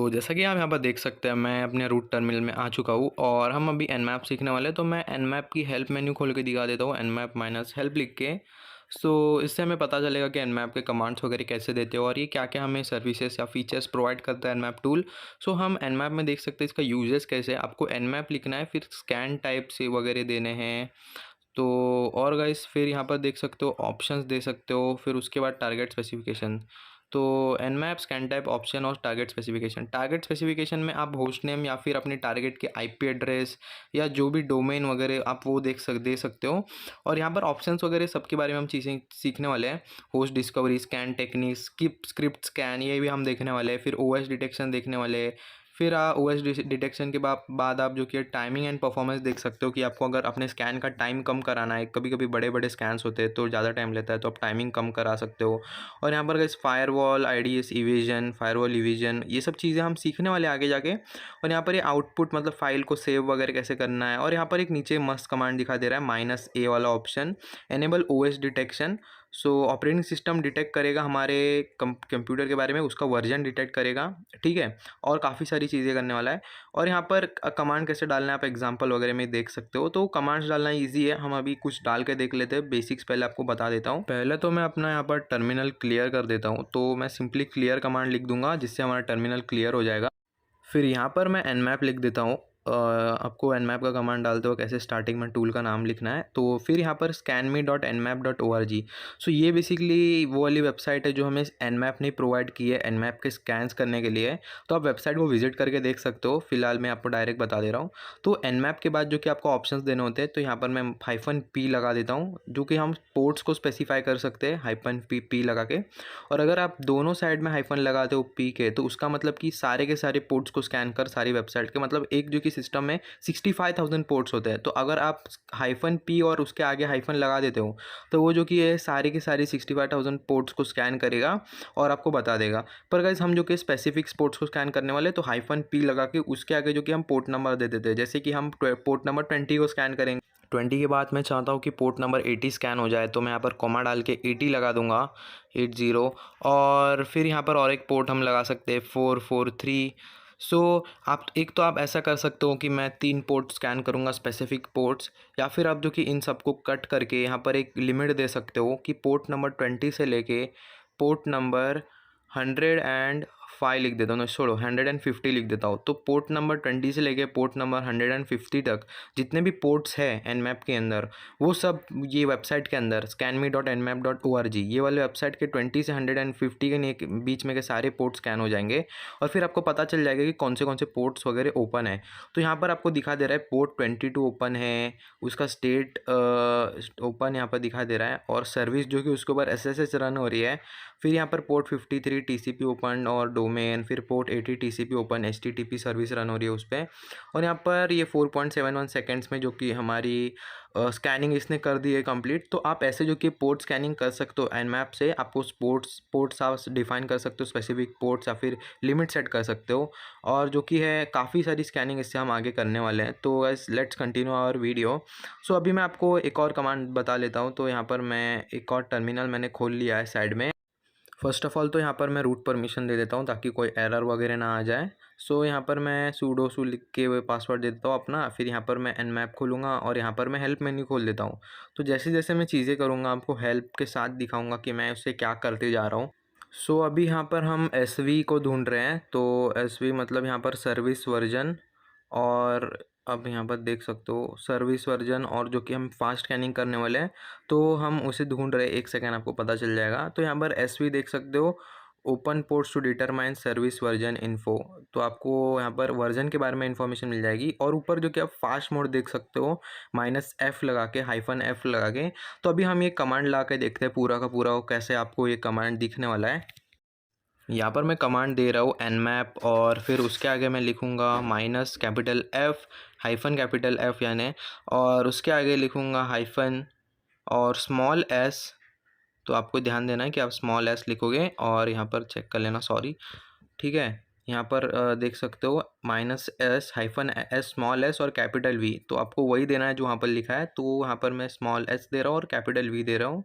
जैसा कि आप यहाँ पर देख सकते हैं, मैं अपने रूट टर्मिनल में आ चुका हूँ और हम अभी nmap सीखने वाले हैं। तो मैं nmap की हेल्प मेन्यू खोल के दिखा देता हूँ, nmap माइनस हेल्प लिख के। इससे हमें पता चलेगा कि nmap के कमांड्स वगैरह कैसे देते हो और ये क्या क्या हमें सर्विसेज या फीचर्स प्रोवाइड करता है nmap टूल। हम nmap में देख सकते हैं इसका यूजेस कैसे है। आपको nmap लिखना है, फिर स्कैन टाइप से वगैरह देने हैं। तो और गाइस फिर यहाँ पर देख सकते हो ऑप्शंस दे सकते हो, फिर उसके बाद टारगेट स्पेसिफिकेशन। तो nmap स्कैन टाइप ऑप्शन और टारगेट स्पेसिफिकेशन में आप होस्ट नेम या फिर अपने टारगेट के आईपी एड्रेस या जो भी डोमेन वगैरह आप वो दे सकते हो। और यहाँ पर ऑप्शंस वगैरह सबके बारे में हम चीज़ें सीखने वाले हैं। Host discovery, scan technique, script scan, ये भी हम देखने वाले हैं। फिर ओएस डिटेक्शन देखने वाले हैं। फिर ओएस डिटेक्शन के बाद आप जो कि टाइमिंग एंड परफॉर्मेंस देख सकते हो कि आपको अगर अपने स्कैन का टाइम कम कराना है, कभी कभी बड़े बड़े स्कैन्स होते हैं तो ज़्यादा टाइम लेता है, तो आप टाइमिंग कम करा सकते हो। और यहाँ पर guys firewall, IDs evasion, firewall evasion, ये सब चीज़ें हम सीखने वाले आगे जाके। और यहाँ पर ये आउटपुट मतलब फाइल को सेव वगैरह कैसे करना है। और यहाँ पर एक नीचे मस्त कमांड दिखा दे रहा है -a वाला option, enable OS detection. Operating system detect करेगा हमारे कंप्यूटर के बारे में, उसका वर्जन डिटेक्ट करेगा, ठीक है। और काफ़ी सारी चीज़ें करने वाला है। और यहाँ पर कमांड कैसे डालना है आप एग्जांपल वगैरह में देख सकते हो। तो कमांड्स डालना इजी है, हम अभी कुछ डाल के देख लेते हैं। बेसिक्स पहले आपको बता देता हूँ। पहले तो मैं अपना यहाँ पर टर्मिनल क्लियर कर देता हूँ। तो मैं सिंपली क्लियर कमांड लिख दूंगा जिससे हमारा टर्मिनल क्लियर हो जाएगा। फिर यहाँ पर मैं nmap लिख देता हूँ। आपको nmap का कमांड डालते हो कैसे स्टार्टिंग में टूल का नाम लिखना है। तो फिर यहाँ पर scanme.nmap.org। ये बेसिकली वो वाली वेबसाइट है जो हमें nmap ने प्रोवाइड की है nmap के स्कैन्स करने के लिए। तो आप वेबसाइट को विजिट करके देख सकते हो। फिलहाल मैं आपको डायरेक्ट बता दे रहा हूँ। तो nmap के बाद जो कि आपको ऑप्शंस देने होते हैं, तो यहाँ पर मैं -p लगा देता हूँ, जो कि हम पोर्ट्स को स्पेसिफाई कर सकते हैं -p लगा के। और अगर आप दोनों साइड में हाइफन लगाते हो पी के, तो उसका मतलब कि सारे के सारे पोर्ट्स को स्कैन कर सारी वेबसाइट के, मतलब एक जो कि सिस्टम में 65,000 पोर्ट्स होते हैं। तो अगर आप हाइफन पी और उसके आगे हाइफन लगा देते हो, तो वो जो कि है सारी की सारी 65,000 पोर्ट्स को स्कैन करेगा और आपको बता देगा। पर गाइस हम जो कि स्पेसिफिक पोर्ट्स को स्कैन करने वाले, तो हाइफन पी लगा के उसके आगे जो कि हम पोर्ट नंबर दे देते हैं। जैसे कि हम पोर्ट नंबर 20 को स्कैन करेंगे, 20 के बाद मैं चाहता हूँ कि पोर्ट नंबर 80 स्कैन हो जाए, तो मैं यहाँ पर कॉमा डाल के 80 लगा दूंगा, 80। और फिर यहाँ पर और एक पोर्ट हम लगा सकते हैं 443। आप एक तो आप ऐसा कर सकते हो कि मैं 3 पोर्ट स्कैन करूँगा स्पेसिफिक पोर्ट्स, या फिर आप जो कि इन सबको कट करके यहाँ पर एक लिमिट दे सकते हो कि पोर्ट नंबर 20 से लेके पोर्ट नंबर 105 लिख देता हूँ। ना छोड़ो, 150 लिख देता हूँ। तो पोर्ट नंबर 20 से लेके पोर्ट नंबर 150 तक जितने भी पोर्ट्स हैं nmap के अंदर, वो सब ये वेबसाइट के अंदर scanme.nmap.org, ये वाले वेबसाइट के 20 से 150 के बीच में के सारे पोर्ट स्कैन हो जाएंगे। और फिर आपको पता चल जाएगा कि कौन से पोर्ट्स वगैरह ओपन है। तो यहाँ पर आपको दिखा दे रहा है पोर्ट 22 ओपन है, उसका स्टेट ओपन यहाँ पर दिखा दे रहा है, और सर्विस जो कि उसके ऊपर SSH रन हो रही है। फिर यहाँ पर पोर्ट 53 TCP ओपन और डोमेन, फिर port 80 TCP open HTTP service run हो रही है उस पर। और यहाँ पर ये 4.71 सेकेंड्स में जो कि हमारी स्कैनिंग इसने कर दी है कंप्लीट। तो आप ऐसे जो कि पोर्ट स्कैनिंग कर सकते हो nmap से, आपको पोर्ट्स आप डिफाइन कर सकते हो, स्पेसिफिक पोर्ट्स, या फिर लिमिट सेट कर सकते हो। और जो कि है काफ़ी सारी स्कैनिंग इससे हम आगे करने वाले हैं। तो guys let's continue our video. अभी मैं आपको एक और कमांड बता लेता हूँ। तो यहाँ पर मैं एक और टर्मिनल मैंने खोल लिया है साइड में। फर्स्ट ऑफ ऑल तो यहाँ पर मैं रूट परमिशन दे देता हूँ ताकि कोई एरर वगैरह ना आ जाए। यहाँ पर मैं sudo su लिख के पासवर्ड दे देता हूँ अपना। फिर यहाँ पर मैं nmap खोलूँगा और यहाँ पर मैं हेल्प मेन्यू खोल देता हूँ। तो जैसे जैसे मैं चीज़ें करूँगा आपको हेल्प के साथ दिखाऊँगा कि मैं उससे क्या करते जा रहा हूँ। अभी यहाँ पर हम SV को ढूंढ रहे हैं। तो SV मतलब यहाँ पर सर्विस वर्जन, और अब यहाँ पर देख सकते हो सर्विस वर्जन, और जो कि हम फास्ट स्कैनिंग करने वाले हैं तो हम उसे ढूंढ रहे हैं। एक सेकेंड, आपको पता चल जाएगा। तो यहाँ पर SV देख सकते हो, open ports to determine service version info. तो आपको यहाँ पर वर्जन के बारे में इंफॉर्मेशन मिल जाएगी। और ऊपर जो कि आप फास्ट मोड देख सकते हो, -F लगा के, -F लगा के। तो अभी हम ये कमांड ला के देखते हैं पूरा का पूरा कैसे आपको ये कमांड दिखने वाला है। यहाँ पर मैं कमांड दे रहा हूँ nmap, और फिर उसके आगे मैं लिखूँगा -F -F यानी, और उसके आगे लिखूँगा हाइफन और स्मॉल s। तो आपको ध्यान देना है कि आप स्मॉल s लिखोगे, और यहाँ पर चेक कर लेना, सॉरी, ठीक है। यहाँ पर देख सकते हो -S -S स्मॉल s और V। तो आपको वही देना है जो वहाँ पर लिखा है। तो यहाँ पर मैं स्मॉल s दे रहा हूँ और V दे रहा हूँ।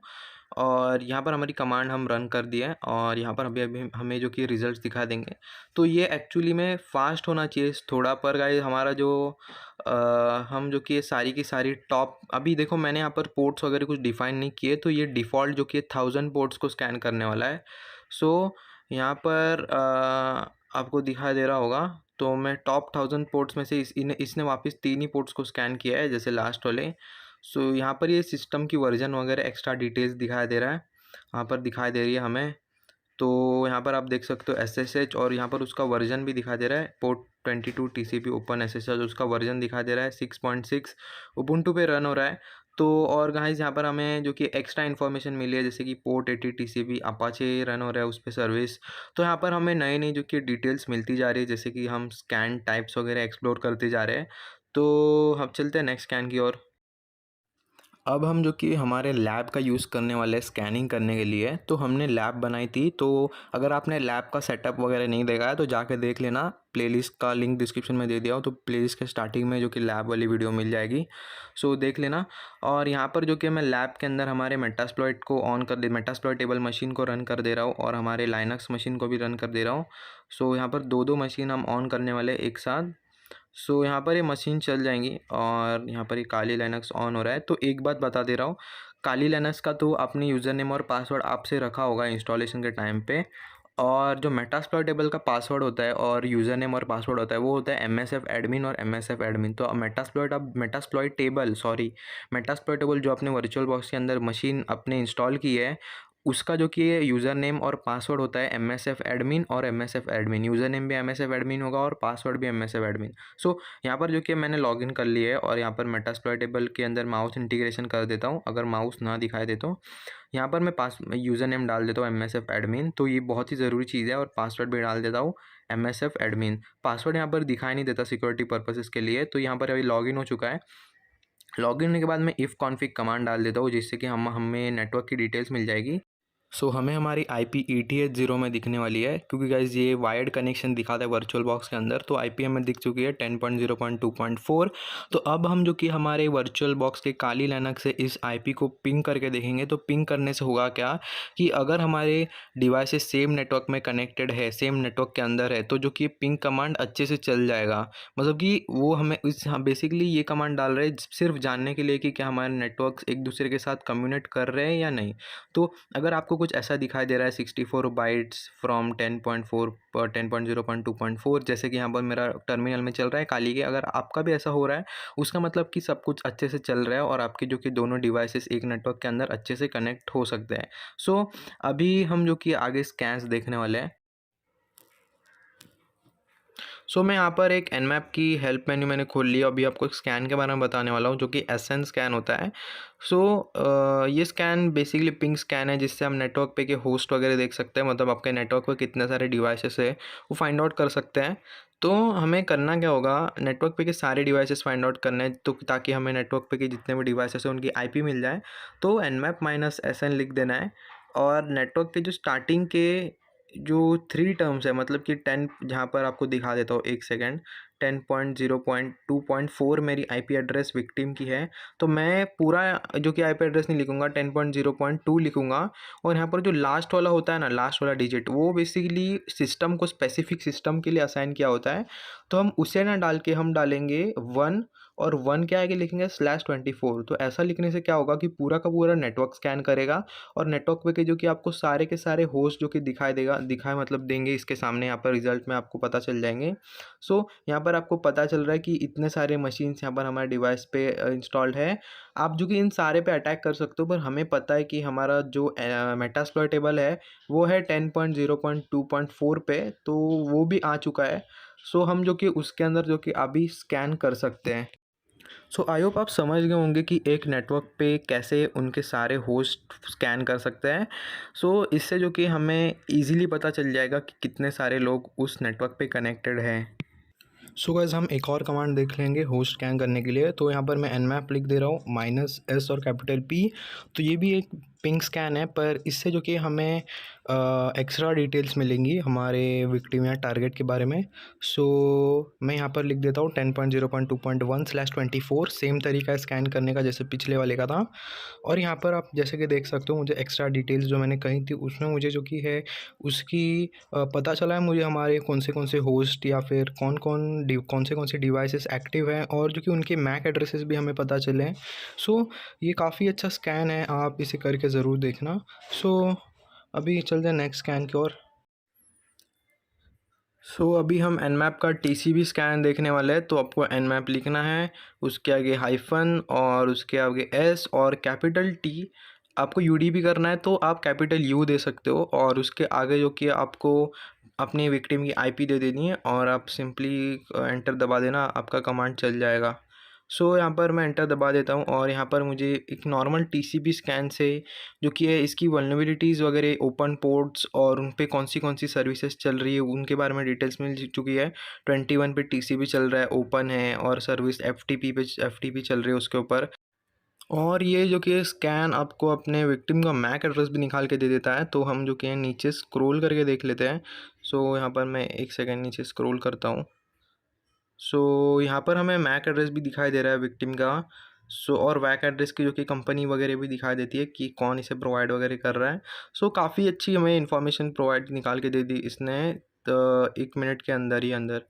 और यहाँ पर हमारी कमांड हम रन कर दिए और यहाँ पर अभी अभी हमें जो कि रिजल्ट्स दिखा देंगे। तो ये एक्चुअली में फ़ास्ट होना चाहिए थोड़ा, पर गाइस हमारा जो अ, हम जो कि ये सारी की सारी टॉप, अभी देखो मैंने यहाँ पर पोर्ट्स वगैरह कुछ डिफ़ाइन नहीं किए, तो ये डिफ़ॉल्ट जो कि 1000 पोर्ट्स को स्कैन करने वाला है। सो यहाँ पर आपको दिखाई दे रहा होगा, तो मैं टॉप 1000 पोर्ट्स में से इसने वापस 3 ही पोर्ट्स को स्कैन किया है जैसे लास्ट वाले। सो यहाँ पर ये सिस्टम की वर्जन वगैरह एक्स्ट्रा डिटेल्स दिखाई दे रहा है, यहाँ पर दिखाई दे रही है हमें। तो यहाँ पर आप देख सकते हो एसएसएच, और यहाँ पर उसका वर्जन भी दिखा दे रहा है, पोर्ट 22 टीसीपी ओपन एसएसएच उसका वर्जन दिखा दे रहा है 6.6 उबुंटू पे रन हो रहा है। तो और गाइस यहाँ पर हमें जो कि एक्स्ट्रा इन्फॉर्मेशन मिली है, जैसे कि पोर्ट 80 टीसीपी अपाचे रन हो रहा है उस पर सर्विस। तो यहाँ पर हमें नई नई जो कि डिटेल्स मिलती जा रही है, जैसे कि हम स्कैन टाइप्स वगैरह एक्सप्लोर करते जा रहे हैं। तो हम चलते हैं नेक्स्ट स्कैन की ओर। अब हम जो कि हमारे लैब का यूज़ करने वाले हैं स्कैनिंग करने के लिए, तो हमने लैब बनाई थी। तो अगर आपने लैब का सेटअप वगैरह नहीं देखा है तो जाके देख लेना, प्लेलिस्ट का लिंक डिस्क्रिप्शन में दे दिया हो, तो प्लेलिस्ट के स्टार्टिंग में जो कि लैब वाली वीडियो मिल जाएगी, सो देख लेना। और यहाँ पर जो कि मैं लैब के अंदर हमारे मेटास्प्लॉइट को ऑन कर दे मेटास्प्लॉइटेबल मशीन को रन कर दे रहा हूँ और हमारे लाइनक्स मशीन को भी रन कर दे रहा हूँ। सो यहाँ पर दो दो मशीन हम ऑन करने वाले एक साथ। सो यहाँ पर ये मशीन चल जाएंगी और यहाँ पर ये काली लिनक्स ऑन हो रहा है। तो एक बात बता दे रहा हूँ, काली लिनक्स का तो अपने यूज़र नेम और पासवर्ड आपसे रखा होगा इंस्टॉलेशन के टाइम पे, और जो मेटास्प्लॉइटेबल का पासवर्ड होता है और यूज़र नेम और पासवर्ड होता है वो होता है एमएसएफ एडमिन और एमएसएफ एडमिन। तो मेटास्प्लॉइटेबल जो अपने वर्चुअल बॉक्स के अंदर मशीन अपने इंस्टॉल की है, उसका जो कि यूज़र नेम और पासवर्ड होता है एमएसएफ एडमिन और एमएसएफ एडमिन। यूज़र नेम भी एमएसएफ एडमिन होगा और पासवर्ड भी एमएसएफ एडमिन। सो यहाँ पर जो कि मैंने लॉगिन कर लिया है और यहाँ पर मेटास्प्लॉइटेबल के अंदर माउस इंटीग्रेशन कर देता हूँ। अगर माउस ना दिखाई दे तो यहाँ पर मैं यूज़र नेम डाल देता हूँ एमएसएफ एडमिन, तो ये बहुत ही ज़रूरी चीज़ है, और पासवर्ड भी डाल देता हूँ एमएसएफ एडमिन। पासवर्ड यहाँ पर दिखाई नहीं देता सिक्योरिटी पर्पसेस के लिए। तो यहाँ पर अभी लॉगिन हो चुका है। लॉगिन होने के बाद मैं इफ़ कॉन्फिग कमांड डाल देता हूँ, जिससे कि हमें नेटवर्क की डिटेल्स मिल जाएगी। सो हमें हमारी IP ETH 0 में दिखने वाली है, क्योंकि गाइज ये वायर्ड कनेक्शन दिखाता है वर्चुअल बॉक्स के अंदर। तो IP हमें दिख चुकी है 10.0.2.4। तो अब हम जो कि हमारे वर्चुअल बॉक्स के काली लिनक्स से इस IP को पिंग करके देखेंगे। तो पिंग करने से होगा क्या कि अगर हमारे डिवाइसेस सेम नेटवर्क में कनेक्टेड है, सेम नेटवर्क के अंदर है, तो जो कि पिंग कमांड अच्छे से चल जाएगा। मतलब कि वो हमें बेसिकली ये कमांड डाल रहे हैं सिर्फ जानने के लिए कि क्या हमारे नेटवर्क एक दूसरे के साथ कम्युनिकेट कर रहे हैं या नहीं। तो अगर आपको कुछ ऐसा दिखाई दे रहा है 64 बाइट्स फ्रॉम 10.0.2.4, जैसे कि यहाँ पर मेरा टर्मिनल में चल रहा है काली के, अगर आपका भी ऐसा हो रहा है उसका मतलब कि सब कुछ अच्छे से चल रहा है और आपके जो कि दोनों डिवाइसेस एक नेटवर्क के अंदर अच्छे से कनेक्ट हो सकते हैं। सो अभी हम जो कि आगे स्कैन्स देखने वाले हैं। सो मैं यहाँ पर एक एनमैप की हेल्प मेन्यू मैंने खोल लिया। अभी आपको एक स्कैन के बारे में बताने वाला हूँ, जो कि एसएन स्कैन होता है। सो ये स्कैन बेसिकली पिंग स्कैन है, जिससे हम नेटवर्क पे के होस्ट वगैरह देख सकते हैं, मतलब आपके नेटवर्क पे कितने सारे डिवाइसेस है वो फाइंड आउट कर सकते हैं। तो हमें करना क्या होगा, नेटवर्क पे के सारे डिवाइसेस फाइंड आउट करने हैं, तो ताकि हमें नेटवर्क पे के जितने भी डिवाइसेस हैं उनकी IP मिल जाए। तो nmap-sn लिख देना है, और नेटवर्क के जो स्टार्टिंग के जो 3 टर्म्स है, मतलब कि 10, जहाँ पर आपको दिखा देता हूँ एक सेकेंड, 10.0.2.4 मेरी IP एड्रेस विक्टिम की है। तो मैं पूरा जो कि IP एड्रेस नहीं लिखूँगा, 10.0.2 लिखूँगा। और यहाँ पर जो लास्ट वाला होता है ना, लास्ट वाला डिजिट, वो बेसिकली सिस्टम को स्पेसिफिक सिस्टम के लिए असाइन किया होता है। तो हम उसे ना डाल के हम डालेंगे 1, और 1 क्या आगे लिखेंगे /24। तो ऐसा लिखने से क्या होगा कि पूरा का पूरा नेटवर्क स्कैन करेगा, और नेटवर्क पे के जो कि आपको सारे के सारे होस्ट जो कि दिखाए मतलब देंगे इसके सामने, यहाँ पर रिजल्ट में आपको पता चल जाएंगे। सो यहाँ पर आपको पता चल रहा है कि इतने सारे मशीन्स यहाँ पर हमारे डिवाइस पे इंस्टॉल्ड है। आप जो कि इन सारे पे अटैक कर सकते हो, पर हमें पता है कि हमारा जो मेटास्प्लॉइटेबल है वो है 10.0.2.4 पे, तो वो भी आ चुका है। सो हम जो कि उसके अंदर जो कि अभी स्कैन कर सकते हैं। सो आई होप आप समझ गए होंगे कि एक नेटवर्क पे कैसे उनके सारे होस्ट स्कैन कर सकते हैं। सो इससे जो कि हमें इजीली पता चल जाएगा कि कितने सारे लोग उस नेटवर्क पे कनेक्टेड हैं। सो गाइस हम एक और कमांड देख लेंगे होस्ट स्कैन करने के लिए। तो यहाँ पर मैं nmap लिख दे रहा हूँ -s और कैपिटल P। तो ये भी एक पिंग स्कैन है, पर इससे जो कि हमें एक्स्ट्रा डिटेल्स मिलेंगी हमारे विक्टिम या टारगेट के बारे में। सो मैं यहाँ पर लिख देता हूँ 10.0.2.1/24 सेम तरीका है स्कैन करने का जैसे पिछले वाले का था। और यहाँ पर आप जैसे कि देख सकते हो मुझे एक्स्ट्रा डिटेल्स जो मैंने कही थी उसमें मुझे जो कि है उसकी पता चला है मुझे हमारे कौन से होस्ट या फिर कौन से डिवाइसेस एक्टिव हैं और जो कि उनके मैक एड्रेसेस भी हमें पता चले हैं। सो ये काफ़ी अच्छा स्कैन है, आप इसे करके ज़रूर देखना। सो अभी चलते हैं नेक्स्ट स्कैन की ओर। अभी हम एनमैप का टीसीबी स्कैन देखने वाले हैं। तो आपको एनमैप लिखना है, उसके आगे हाइफन और उसके आगे एस और कैपिटल टी। आपको यूडीबी करना है तो आप कैपिटल यू दे सकते हो और उसके आगे जो कि आपको अपनी विक्टिम की आईपी दे देनी है और आप सिंपली एंटर दबा देना, आपका कमांड चल जाएगा। यहाँ पर मैं एंटर दबा देता हूँ और यहाँ पर मुझे एक नॉर्मल टीसीबी स्कैन से जो कि है इसकी वल्नरेबिलिटीज़ वगैरह, ओपन पोर्ट्स और उन पे कौन सी सर्विसेज चल रही है उनके बारे में डिटेल्स मिल चुकी है। 21 पे टीसीबी चल रहा है, ओपन है और सर्विस एफटीपी चल रही है उसके ऊपर। और ये जो कि स्कैन आपको अपने विक्टिम का मैक एड्रेस भी निकाल के दे देता है। तो हम जो कि नीचे स्क्रॉल करके देख लेते हैं। यहाँ पर मैं एक सेकेंड नीचे स्क्रॉल करता हूँ। यहाँ पर हमें मैक एड्रेस भी दिखाई दे रहा है विक्टिम का। और वैक एड्रेस की जो कि कंपनी वगैरह भी दिखाई देती है कि कौन इसे प्रोवाइड वगैरह कर रहा है। काफ़ी अच्छी हमें इन्फॉर्मेशन प्रोवाइड निकाल के दे दी इसने, तो 1 मिनट के अंदर ही अंदर।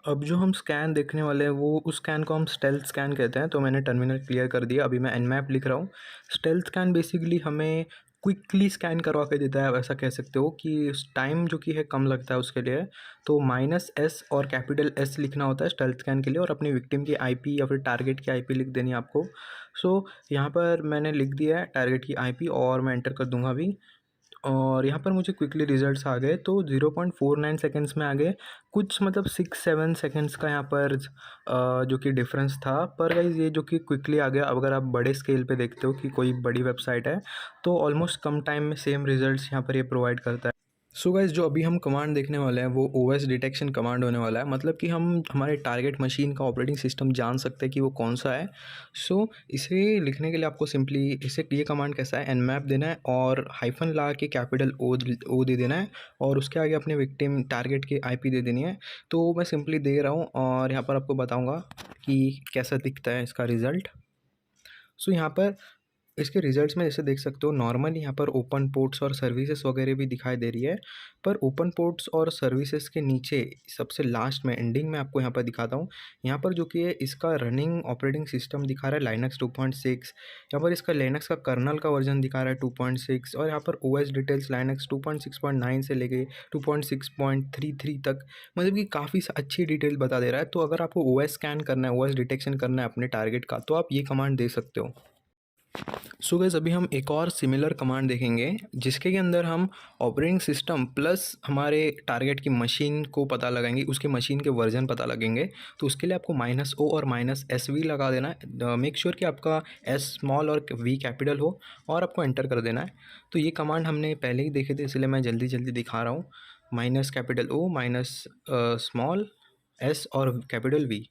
अब जो हम स्कैन देखने वाले हैं वो उस स्कैन को हम स्टेल्थ स्कैन कहते हैं। तो मैंने टर्मिनल क्लियर कर दिया, अभी मैं एनमैप लिख रहा हूँ। स्टेल्थ स्कैन बेसिकली हमें क्विकली स्कैन करवा के देता है, ऐसा कह सकते हो कि टाइम जो कि है कम लगता है उसके लिए। तो -S और कैपिटल S लिखना होता है स्टेल्थ स्कैन के लिए और अपनी विक्टिम की आईपी या फिर टारगेट की आईपी लिख देनी है आपको। यहाँ पर मैंने लिख दिया है टारगेट की आईपी और मैं एंटर कर दूंगा अभी। और यहाँ पर मुझे क्विकली रिजल्ट्स आ गए, तो 0.49 सेकेंड्स में आ गए। कुछ मतलब 6-7 सेकेंड्स का यहाँ पर जो कि डिफरेंस था, पर गाइज ये जो कि क्विकली आ गया। अगर आप बड़े स्केल पे देखते हो कि कोई बड़ी वेबसाइट है तो ऑलमोस्ट कम टाइम में सेम रिजल्ट्स यहाँ पर ये प्रोवाइड करता है। गाइस जो अभी हम कमांड देखने वाले हैं वो ओएस डिटेक्शन कमांड होने वाला है, मतलब कि हम हमारे टारगेट मशीन का ऑपरेटिंग सिस्टम जान सकते हैं कि वो कौन सा है। इसे लिखने के लिए आपको सिंपली इसे ये कमांड कैसा है, एनमैप देना है और हाइफन ला के कैपिटल ओ दे देना है और उसके आगे अपने विक्टिम टारगेट की आईपी दे देनी है। तो मैं सिंपली दे रहा हूँ और यहाँ पर आपको बताऊँगा कि कैसा दिखता है इसका रिज़ल्ट। यहाँ पर इसके रिजल्ट्स में जैसे देख सकते हो नॉर्मली यहाँ पर ओपन पोर्ट्स और सर्विसेज वगैरह भी दिखाई दे रही है। पर ओपन पोर्ट्स और सर्विसेज के नीचे सबसे लास्ट में एंडिंग में आपको यहाँ पर दिखाता हूँ। यहाँ पर जो कि है इसका रनिंग ऑपरेटिंग सिस्टम दिखा रहा है लाइनक्स 2.6। यहाँ पर इसका लिनक्स का कर्नल का वर्जन दिखा रहा है 2.6 और यहाँ पर ओएस डिटेल्स लाइनक्स 2.6.9 से लेके 2.6.33 तक, मतलब कि काफ़ी अच्छी डिटेल बता दे रहा है। तो अगर आपको ओएस स्कैन करना है, ओएस डिटेक्शन करना है अपने टारगेट का, तो आप ये कमांड दे सकते हो। गाइस अभी हम एक और सिमिलर कमांड देखेंगे जिसके अंदर हम ऑपरेटिंग सिस्टम प्लस हमारे टारगेट की मशीन को पता लगाएंगे, उसके मशीन के वर्जन पता लगेंगे। तो उसके लिए आपको -O और -SV लगा देना है। मेक श्योर कि आपका S स्मॉल और V कैपिटल हो और आपको एंटर कर देना है। तो ये कमांड हमने पहले ही देखे थे इसलिए मैं जल्दी जल्दी दिखा रहा हूँ। -O स्मॉल S और कैपिटल V।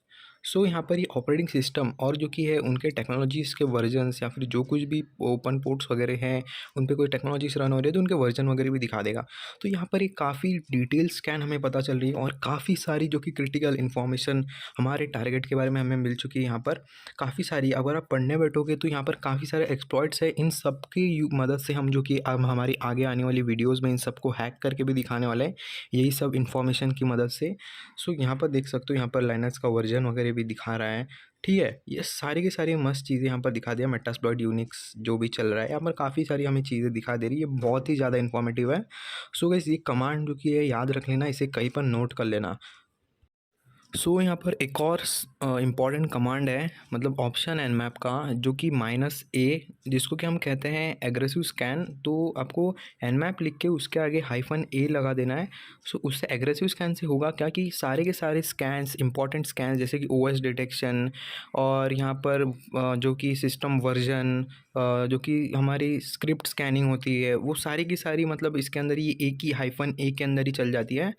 यहाँ पर ये ऑपरेटिंग सिस्टम और जो कि है उनके टेक्नोलॉजीज़ के वर्जन्स या फिर जो कुछ भी ओपन पोर्ट्स वगैरह हैं उन पे कोई टेक्नोलॉजीज रन हो रही है तो उनके वर्जन वगैरह भी दिखा देगा। तो यहाँ पर एक काफ़ी डिटेल स्कैन हमें पता चल रही है और काफ़ी सारी जो कि क्रिटिकल इन्फॉर्मेशन हमारे टारगेट के बारे में हमें मिल चुकी है। यहाँ पर काफ़ी सारी, अगर आप पढ़ने बैठोगे तो यहाँ पर काफ़ी सारे एक्सप्लॉइट्स है। इन सब की मदद से हम जो कि अब हमारी आगे आने वाली वीडियोज़ में इन सबको हैक करके भी दिखाने वाले हैं यही सब इन्फॉर्मेशन की मदद से। यहाँ पर देख सकते हो यहाँ पर लाइनक्स का वर्जन वगैरह भी दिखा रहा है। ठीक है, ये सारी की सारी मस्त चीज़ें यहाँ पर दिखा दिया। मेटास्प्लॉइट यूनिक्स जो भी चल रहा है यहाँ पर काफ़ी सारी हमें चीज़ें दिखा दे रही है, बहुत ही ज़्यादा इन्फॉर्मेटिव है। गाइस ये कमांड जो कि है याद रख लेना, इसे कहीं पर नोट कर लेना। यहाँ पर एक और इम्पॉर्टेंट कमांड है, मतलब ऑप्शन एनमैप का, जो कि -A जिसको कि हम कहते हैं एग्रेसिव स्कैन। तो आपको एनमैप लिख के उसके आगे -A लगा देना है। उससे एग्रेसिव स्कैन से होगा क्या कि सारे के सारे स्कैन्स, इंपॉर्टेंट स्कैन जैसे कि ओएस डिटेक्शन और यहाँ पर जो कि सिस्टम वर्जन, जो कि हमारी स्क्रिप्ट स्कैनिंग होती है, वो सारी की सारी मतलब इसके अंदर ये एक ही -A के अंदर ही चल जाती है।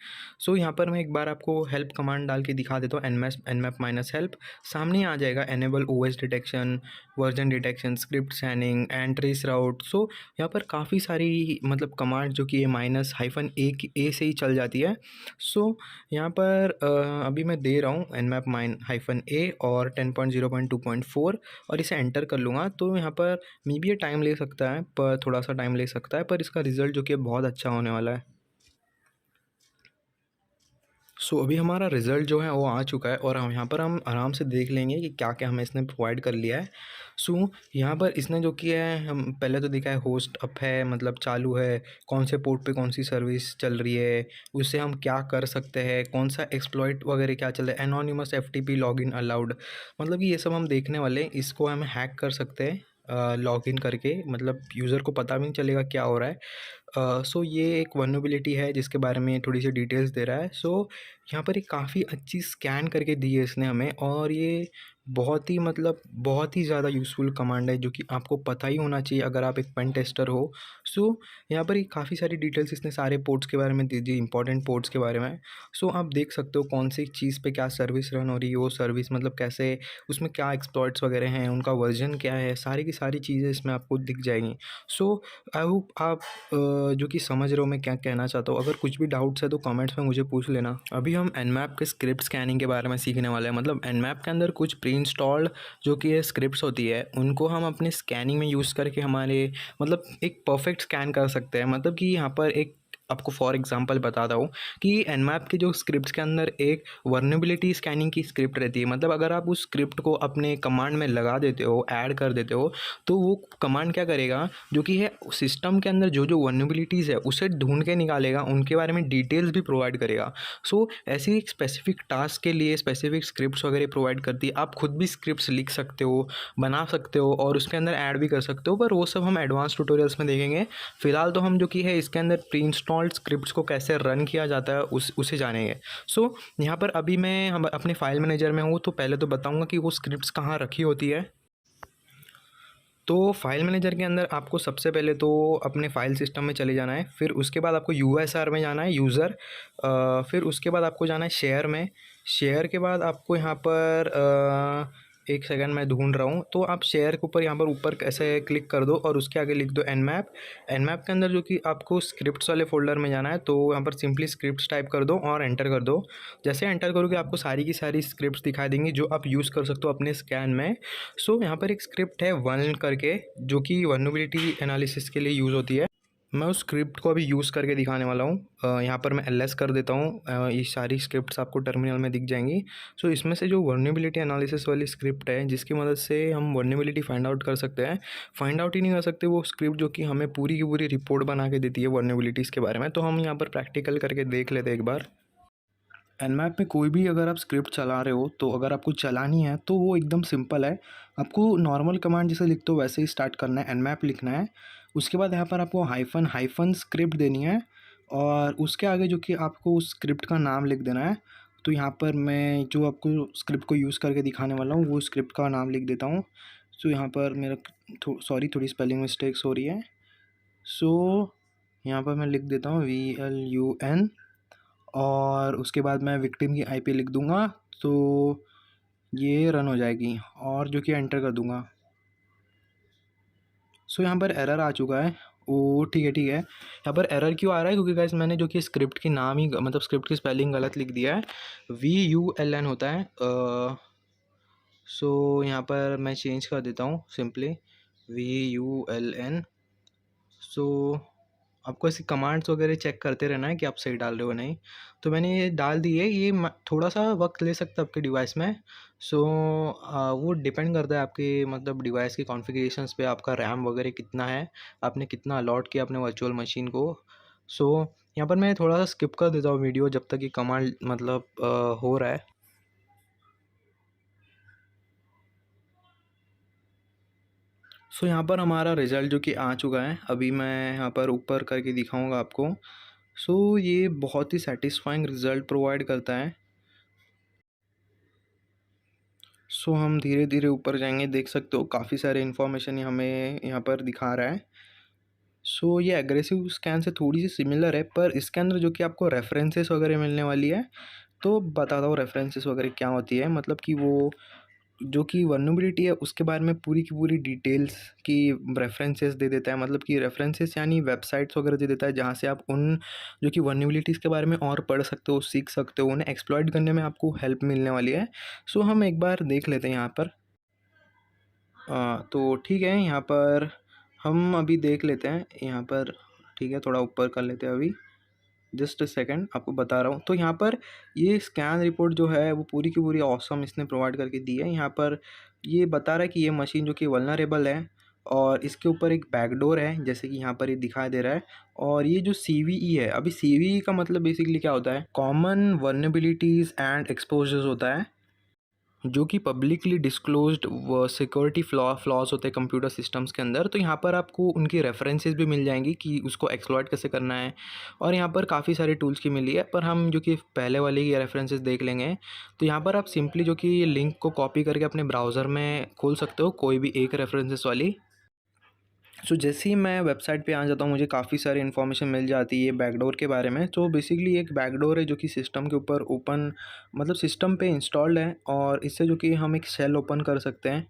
यहाँ पर मैं एक बार आपको हेल्प कमांड डाल के दिखा देता हूँ nmap माइनस हेल्प। सामने ही आ जाएगा enable OS detection, version detection, script scanning and trace route. So यहाँ पर काफ़ी सारी मतलब कमांड जो कि ये माइनस हाइफन ए से ही चल जाती है। सो यहाँ पर अभी मैं दे रहा हूँ nmap माइन हाइफन ए और 10.0.2.4 और इसे एंटर कर लूँगा। तो यहाँ पर मे बी ये टाइम ले सकता है, पर थोड़ा सा टाइम ले सकता है, पर इसका रिज़ल्ट जो कि बहुत अच्छा होने वाला है। सो अभी हमारा रिज़ल्ट जो है वो आ चुका है और हम आराम से देख लेंगे कि क्या क्या हमें इसने प्रोवाइड कर लिया है। सो यहाँ पर इसने जो किया है, हम पहले तो दिखा है होस्ट अप है, मतलब चालू है, कौन से पोर्ट पे कौन सी सर्विस चल रही है, उससे हम क्या कर सकते हैं, कौन सा एक्सप्लॉइट वगैरह क्या चल रहा है, एनोनिमस एफटीपी लॉगिन अलाउड, मतलब कि ये सब हम देखने वाले हैं। इसको हम हैक कर सकते हैं लॉगिन करके, मतलब यूज़र को पता भी नहीं चलेगा क्या हो रहा है। सो ये एक वल्नरेबिलिटी है जिसके बारे में थोड़ी सी डिटेल्स दे रहा है। सो यहाँ पर एक काफ़ी अच्छी स्कैन करके दी है इसने हमें, और ये बहुत ही मतलब बहुत ही ज़्यादा यूज़फुल कमांड है जो कि आपको पता ही होना चाहिए अगर आप एक पेन टेस्टर हो। सो यहाँ पर ये काफ़ी सारी डिटेल्स इसने सारे पोर्ट्स के बारे में दे दी, इंपॉर्टेंट पोर्ट्स के बारे में। सो आप देख सकते हो कौन सी चीज़ पे क्या सर्विस रन हो रही है, वो सर्विस मतलब कैसे, उसमें क्या एक्सप्लॉइट्स वगैरह हैं, उनका वर्जन क्या है, सारी की सारी चीज़ें इसमें आपको दिख जाएंगी। सो आई होप आप जो कि समझ रहे हो मैं क्या कहना चाहता हूँ। अगर कुछ भी डाउट्स है तो कमेंट्स में मुझे पूछ लेना। अभी हम nmap के स्क्रिप्ट स्कैनिंग के बारे में सीखने वाले हैं। मतलब nmap के अंदर कुछ प्री इंस्टॉल्ड जो कि ये स्क्रिप्ट्स होती है, उनको हम अपने स्कैनिंग में यूज़ करके हमारे मतलब एक परफेक्ट स्कैन कर सकते हैं। मतलब कि यहाँ पर एक आपको फॉर एग्जांपल बताता हूँ कि nmap के जो स्क्रिप्ट्स के अंदर एक वर्नेबिलिटी स्कैनिंग की स्क्रिप्ट रहती है। मतलब अगर आप उस स्क्रिप्ट को अपने कमांड में लगा देते हो, ऐड कर देते हो, तो वो कमांड क्या करेगा, जो कि है सिस्टम के अंदर जो जो वर्नेबिलिटीज़ है उसे ढूंढ के निकालेगा, उनके बारे में डिटेल्स भी प्रोवाइड करेगा। सो ऐसी एक स्पेसिफिक टास्क के लिए स्पेसिफिक स्क्रिप्ट्स वगैरह प्रोवाइड करती है। आप खुद भी स्क्रिप्ट्स लिख सकते हो, बना सकते हो और उसके अंदर ऐड भी कर सकते हो, पर वो सब हम एडवांस ट्यूटोरियल्स में देखेंगे। फिलहाल तो हम जो कि है इसके अंदर प्री इंस्टॉल्ड स्क्रिप्ट्स को कैसे रन किया जाता है उसे जानेंगे। सो यहाँ पर अभी मैं हम अपने फाइल मैनेजर में हूँ, तो पहले तो बताऊँगा कि वो स्क्रिप्ट्स कहाँ रखी होती है। तो फाइल मैनेजर के अंदर आपको सबसे पहले तो अपने फाइल सिस्टम में चले जाना है, फिर उसके बाद आपको यूएसआर में जाना है, यूज़र। फिर उसके बाद आपको जाना है शेयर में। शेयर के बाद आपको यहाँ पर एक सेकंड मैं ढूंढ रहा हूँ। तो आप शेयर के ऊपर यहाँ पर ऊपर ऐसे क्लिक कर दो और उसके आगे लिख दो nmap। nmap के अंदर जो कि आपको स्क्रिप्ट्स वाले फोल्डर में जाना है, तो यहाँ पर सिंपली स्क्रिप्ट्स टाइप कर दो और एंटर कर दो। जैसे एंटर करोगे आपको सारी की सारी स्क्रिप्ट्स दिखाई देंगी जो आप यूज़ कर सकते हो अपने स्कैन में। सो यहाँ पर एक स्क्रिप्ट है वन करके, जो कि वल्नरेबिलिटी एनालिसिस के लिए यूज़ होती है। मैं उस स्क्रिप्ट को अभी यूज़ करके दिखाने वाला हूँ। यहाँ पर मैं ls कर देता हूँ। ये सारी स्क्रिप्ट्स आपको टर्मिनल में दिख जाएंगी। सो इसमें से जो वल्नरेबिलिटी एनालिसिस वाली स्क्रिप्ट है, जिसकी मदद से हम वल्नरेबिलिटी फाइंड आउट कर सकते हैं, फाइंड आउट ही नहीं कर सकते, वो स्क्रिप्ट जो कि हमें पूरी की पूरी रिपोर्ट बना के देती है वल्नरेबिलिटीज़ के बारे में। तो हम यहाँ पर प्रैक्टिकल करके देख लेते हैं एक बार। nmap में कोई भी अगर आप स्क्रिप्ट चला रहे हो, तो अगर आपको चलानी है तो वो एकदम सिंपल है। आपको नॉर्मल कमांड जैसे लिखते हो वैसे ही स्टार्ट करना है, nmap लिखना है। उसके बाद यहाँ पर आपको हाइफन हाइफन स्क्रिप्ट देनी है और उसके आगे जो कि आपको उस स्क्रिप्ट का नाम लिख देना है। तो यहाँ पर मैं जो आपको स्क्रिप्ट को यूज़ करके दिखाने वाला हूँ वो स्क्रिप्ट का नाम लिख देता हूँ। सो यहाँ पर मेरा सॉरी थोड़ी स्पेलिंग मिस्टेक्स हो रही है। सो यहाँ पर मैं लिख देता हूँ VLUN और उसके बाद मैं विक्टिम की आईपी लिख दूंगा, तो ये रन हो जाएगी और जो कि एंटर कर दूंगा। सो यहाँ पर एरर आ चुका है। ओ ठीक है ठीक है। यहाँ पर एरर क्यों आ रहा है, क्योंकि गाइस मैंने जो कि स्क्रिप्ट की नाम ही मतलब स्क्रिप्ट की स्पेलिंग गलत लिख दिया है। VULN होता है। सो यहाँ पर मैं चेंज कर देता हूँ सिंपली VULN। सो आपको ऐसी कमांड्स वगैरह चेक करते रहना है कि आप सही डाल रहे हो नहीं। तो मैंने ये डाल दी है, ये थोड़ा सा वक्त ले सकता है आपके डिवाइस में। सो वो डिपेंड करता है आपके मतलब डिवाइस की कॉन्फ़िगरेशंस पे, आपका रैम वगैरह कितना है, आपने कितना अलॉट किया अपने वर्चुअल मशीन को। सो यहाँ पर मैं थोड़ा सा स्किप कर देता हूँ वीडियो जब तक ये कमांड मतलब हो रहा है। सो यहाँ पर हमारा रिज़ल्ट जो कि आ चुका है, अभी मैं यहाँ पर ऊपर करके दिखाऊंगा आपको। सो ये बहुत ही सेटिस्फाइंग रिज़ल्ट प्रोवाइड करता है। सो हम धीरे धीरे ऊपर जाएंगे, देख सकते हो काफ़ी सारे इन्फॉर्मेशन हमें यहाँ पर दिखा रहा है। सो ये एग्रेसिव स्कैन से थोड़ी सी सिमिलर है, पर इसके अंदर जो कि आपको रेफरेंसेस वगैरह मिलने वाली है। तो बताता हूँ रेफरेंसेस वगैरह क्या होती है, मतलब कि वो जो कि वल्नरेबिलिटी है उसके बारे में पूरी की पूरी डिटेल्स की रेफरेंसेस दे देता है, मतलब कि रेफरेंसेस यानी वेबसाइट्स वगैरह दे देता है जहाँ से आप उन जो कि वल्नरेबिलिटीज़ के बारे में और पढ़ सकते हो, सीख सकते हो, उन्हें एक्सप्लॉइट करने में आपको हेल्प मिलने वाली है। सो हम एक बार देख लेते हैं यहाँ पर। तो ठीक है, यहाँ पर हम अभी देख लेते हैं यहाँ पर। ठीक है, थोड़ा ऊपर कर लेते हैं अभी, जस्ट अ सेकंड, आपको बता रहा हूँ। तो यहाँ पर ये स्कैन रिपोर्ट जो है वो पूरी की पूरी ऑसम इसने प्रोवाइड करके दी है। यहाँ पर ये बता रहा है कि ये मशीन जो कि वल्नरेबल है और इसके ऊपर एक बैकडोर है, जैसे कि यहाँ पर ये दिखाई दे रहा है। और ये जो सीवीई है, अभी सीवीई का मतलब बेसिकली क्या होता है, कॉमन वल्नरेबिलिटीज़ एंड एक्सपोजर्स होता है, जो कि पब्लिकली डिस्क्लोज्ड व सिक्योरिटी फ्लॉज होते हैं कंप्यूटर सिस्टम्स के अंदर। तो यहाँ पर आपको उनकी रेफरेंसेस भी मिल जाएंगी कि उसको एक्सप्लॉइट कैसे करना है। और यहाँ पर काफ़ी सारे टूल्स की मिली है, पर हम जो कि पहले वाले की रेफरेंसेस देख लेंगे। तो यहाँ पर आप सिंपली जो कि ये लिंक को कॉपी करके अपने ब्राउज़र में खोल सकते हो, कोई भी एक रेफरेंसेस वाली। सो जैसे ही मैं वेबसाइट पे आ जाता हूँ, मुझे काफ़ी सारी इन्फॉर्मेशन मिल जाती है बैकडोर के बारे में। तो बेसिकली एक बैकडोर है जो कि सिस्टम के ऊपर ओपन, मतलब सिस्टम पे इंस्टॉल्ड है, और इससे जो कि हम एक शेल ओपन कर सकते हैं।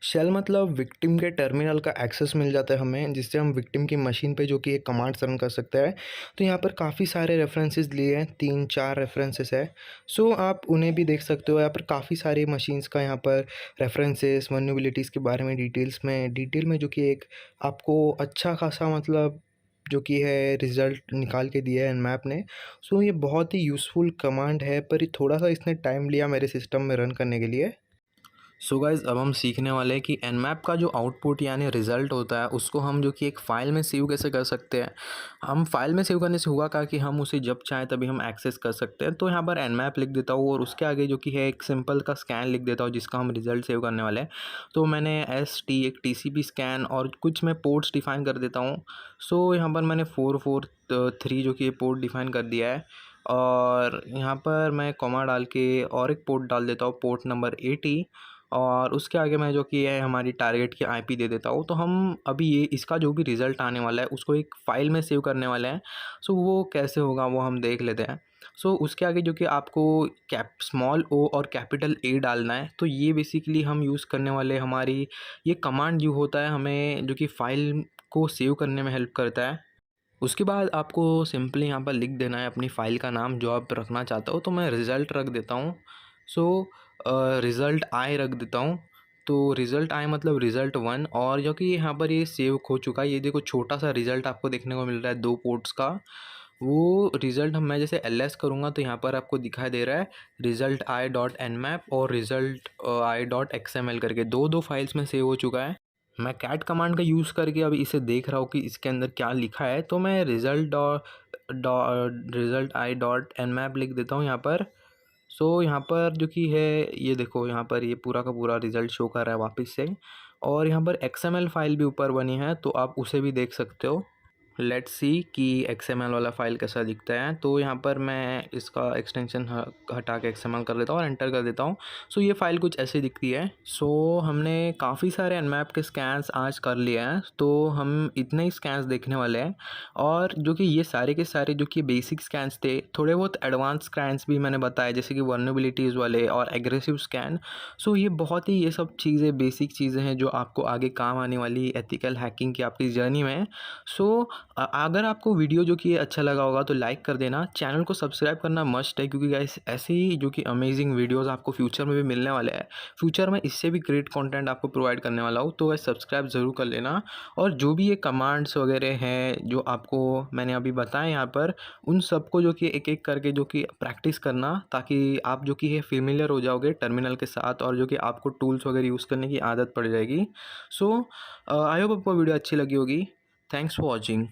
शेल मतलब विक्टिम के टर्मिनल का एक्सेस मिल जाता है हमें, जिससे हम विक्टिम की मशीन पे जो कि एक कमांड्स रन कर सकते हैं। तो यहाँ पर काफ़ी सारे रेफरेंसेस लिए हैं, 3-4 रेफरेंसेस है। सो आप उन्हें भी देख सकते हो। यहाँ पर काफ़ी सारी मशीन्स का यहाँ पर रेफरेंसेस, वल्नरेबिलिटीज़ के बारे में डिटेल में जो कि एक आपको अच्छा खासा, मतलब जो कि है रिज़ल्ट निकाल के दिया है एनमैप ने। सो ये बहुत ही यूज़फुल कमांड है, पर ये थोड़ा-सा इसने टाइम लिया मेरे सिस्टम में रन करने के लिए। सो गाइज़, अब हम सीखने वाले हैं कि एनमैप का जो आउटपुट यानी रिज़ल्ट होता है उसको हम जो कि एक फ़ाइल में सेव कैसे कर सकते हैं। हम फ़ाइल में सेव करने से होगा क्या कि हम उसे जब चाहें तभी हम एक्सेस कर सकते हैं। तो यहाँ पर एनमैप लिख देता हूँ और उसके आगे जो कि है एक सिंपल का स्कैन लिख देता हूँ जिसका हम रिज़ल्ट सेव करने वाले हैं। तो मैंने एक टीसीपी स्कैन और कुछ मैं पोर्ट्स डिफ़ाइन कर देता हूँ। सो यहाँ पर मैंने 443 जो कि पोर्ट डिफ़ाइन कर दिया है, और यहाँ पर मैं कॉमा डाल के और एक पोर्ट डाल देता हूँ, पोर्ट नंबर 80। और उसके आगे मैं जो कि है हमारी टारगेट की आईपी दे देता हूँ। तो हम अभी ये इसका जो भी रिज़ल्ट आने वाला है उसको एक फ़ाइल में सेव करने वाले हैं। सो वो कैसे होगा वो हम देख लेते हैं। सो उसके आगे जो कि आपको स्मॉल ओ और कैपिटल ए डालना है। तो ये बेसिकली हम यूज़ करने वाले हमारी ये कमांड जो होता है हमें जो कि फ़ाइल को सेव करने में हेल्प करता है। उसके बाद आपको सिंपली यहाँ पर लिख देना है अपनी फ़ाइल का नाम जो आप रखना चाहते हो। तो मैं रिज़ल्ट रख देता हूँ। सो रिज़ल्ट आई रख देता हूँ। तो रिज़ल्ट आई मतलब रिज़ल्ट 1, और जो कि यहाँ पर ये सेव हो चुका है। ये देखो छोटा सा रिज़ल्ट आपको देखने को मिल रहा है 2 पोर्ट्स का। वो रिज़ल्ट हम मैं जैसे एलएस करूँगा तो यहाँ पर आपको दिखाई दे रहा है रिज़ल्ट आई डॉट एनमैप और रिज़ल्ट आई डॉट एक्सएमएल करके दो फाइल्स में सेव हो चुका है। मैं कैट कमांड का यूज़ करके अभी इसे देख रहा हूँ कि इसके अंदर क्या लिखा है। तो मैं रिज़ल्ट आई डॉट एनमैप लिख देता हूँ यहाँ पर। सो यहाँ पर जो कि है ये देखो, यहाँ पर ये पूरा का पूरा रिज़ल्ट शो कर रहा है वापस से, और यहाँ पर एक्सएमएल फाइल भी ऊपर बनी है तो आप उसे भी देख सकते हो। लेट्स सी कि एक्सएमएल वाला फ़ाइल कैसा दिखता है। तो यहाँ पर मैं इसका एक्सटेंशन हटा के एक्सएमएल कर देता हूँ और एंटर कर देता हूँ। सो ये फ़ाइल कुछ ऐसी दिखती है। सो हमने काफ़ी सारे एनमैप के स्कैन्स आज कर लिए हैं, तो हम इतने ही स्कैन्स देखने वाले हैं। और जो कि ये सारे के सारे जो कि बेसिक स्कैन्स थे, थोड़े बहुत एडवांस स्कैन्स भी मैंने बताए जैसे कि वल्नरेबिलिटीज़ वाले और एग्रेसिव स्कैन। सो ये बहुत ही ये सब चीज़ें बेसिक चीज़ें हैं जो आपको आगे काम आने वाली एथिकल हैकिंग की आपकी जर्नी में। सो अगर आपको वीडियो जो कि अच्छा लगा होगा तो लाइक कर देना, चैनल को सब्सक्राइब करना मस्ट है, क्योंकि गाइस ऐसे ही जो कि अमेजिंग वीडियोस आपको फ्यूचर में भी मिलने वाले हैं। फ्यूचर में इससे भी ग्रेट कंटेंट आपको प्रोवाइड करने वाला हूँ, तो गाइस सब्सक्राइब ज़रूर कर लेना। और जो भी ये कमांड्स वगैरह हैं जो आपको मैंने अभी बताए यहाँ पर, उन सबको जो कि एक एक करके जो कि प्रैक्टिस करना, ताकि आप जो कि है फेमिलियर हो जाओगे टर्मिनल के साथ, और जो कि आपको टूल्स वगैरह यूज़ करने की आदत पड़ जाएगी। सो आई होप आपको वीडियो अच्छी लगी होगी। Thanks for watching.